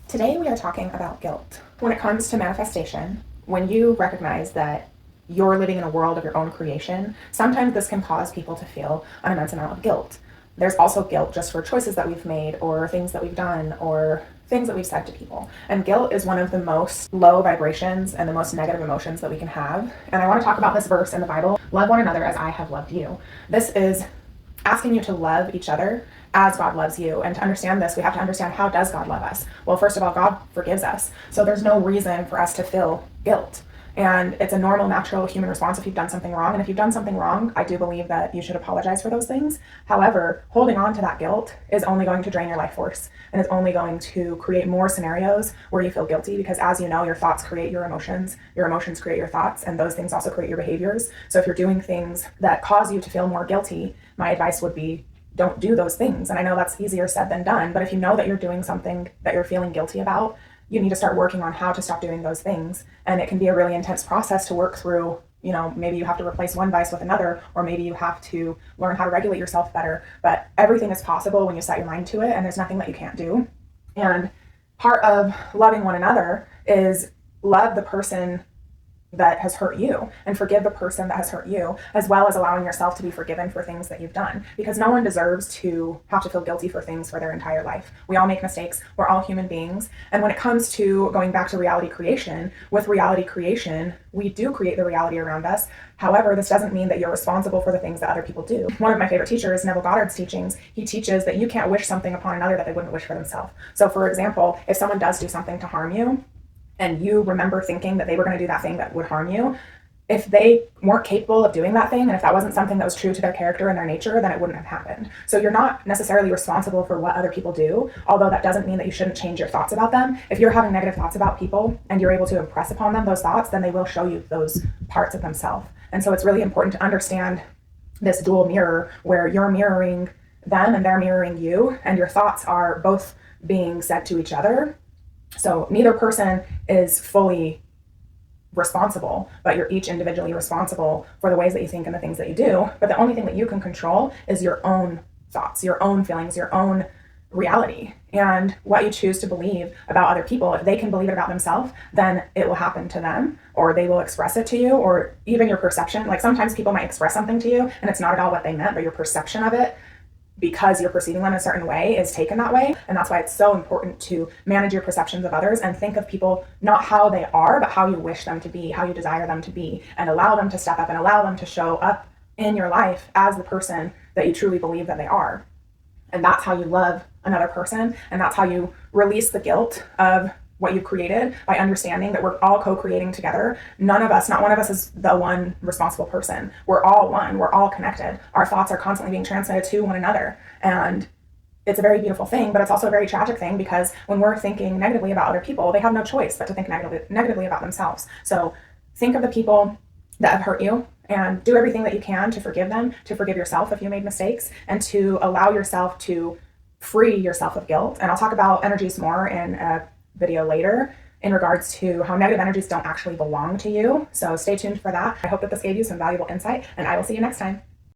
Today we are talking about guilt. When it comes to manifestation, when you recognize that you're living in a world of your own creation, sometimes this can cause people to feel an immense amount of guilt. There's also guilt just for choices that we've made or things that we've done or things that we've said to people. And guilt is one of the most low vibrations and the most negative emotions that we can have. And I want to talk about this verse in the Bible, love one another as I have loved you. This is asking you to love each other as God loves you. And to understand this, we have to understand, how does God love us? Well, first of all, God forgives us. So there's no reason for us to feel guilt. And it's a normal, natural human response if you've done something wrong. And if you've done something wrong, I do believe that you should apologize for those things. However, holding on to that guilt is only going to drain your life force and is only going to create more scenarios where you feel guilty, because as you know, your thoughts create your emotions create your thoughts, and those things also create your behaviors. So if you're doing things that cause you to feel more guilty, my advice would be, don't do those things. And I know that's easier said than done, but if you know that you're doing something that you're feeling guilty about, you need to start working on how to stop doing those things. And it can be a really intense process to work through. Maybe you have to replace one vice with another, or maybe you have to learn how to regulate yourself better. But everything is possible when you set your mind to it, and there's nothing that you can't do. And part of loving one another is love the person that has hurt you and forgive the person that has hurt you, as well as allowing yourself to be forgiven for things that you've done, because no one deserves to have to feel guilty for things for their entire life. We all make mistakes. We're all human beings. And when it comes to going back to reality creation, with reality creation, we do create the reality around us. However, this doesn't mean that you're responsible for the things that other people do. One of my favorite teachers, Neville Goddard's teachings, he teaches that you can't wish something upon another that they wouldn't wish for themselves. So for example, if someone does do something to harm you, and you remember thinking that they were going to do that thing that would harm you, if they weren't capable of doing that thing, and if that wasn't something that was true to their character and their nature, then it wouldn't have happened. So you're not necessarily responsible for what other people do, although that doesn't mean that you shouldn't change your thoughts about them. If you're having negative thoughts about people and you're able to impress upon them those thoughts, then they will show you those parts of themselves. And so it's really important to understand this dual mirror, where you're mirroring them and they're mirroring you, and your thoughts are both being said to each other. So neither person is fully responsible, but you're each individually responsible for the ways that you think and the things that you do. But the only thing that you can control is your own thoughts, your own feelings, your own reality, and what you choose to believe about other people. If they can believe it about themselves, then it will happen to them, or they will express it to you, or even your perception. Like sometimes people might express something to you and it's not at all what they meant, but your perception of it, because you're perceiving them a certain way, is taken that way. And that's why it's so important to manage your perceptions of others and think of people not how they are, but how you wish them to be, how you desire them to be, and allow them to step up and allow them to show up in your life as the person that you truly believe that they are. And that's how you love another person. And that's how you release the guilt of what you've created, by understanding that we're all co-creating together. None of us, not one of us, is the one responsible person. We're all one. We're all connected. Our thoughts are constantly being transmitted to one another. And it's a very beautiful thing, but it's also a very tragic thing, because when we're thinking negatively about other people, they have no choice but to think negatively about themselves. So think of the people that have hurt you and do everything that you can to forgive them, to forgive yourself if you made mistakes, and to allow yourself to free yourself of guilt. And I'll talk about energies more in a video later in regards to how negative energies don't actually belong to you. So stay tuned for that. I hope that this gave you some valuable insight, and I will see you next time.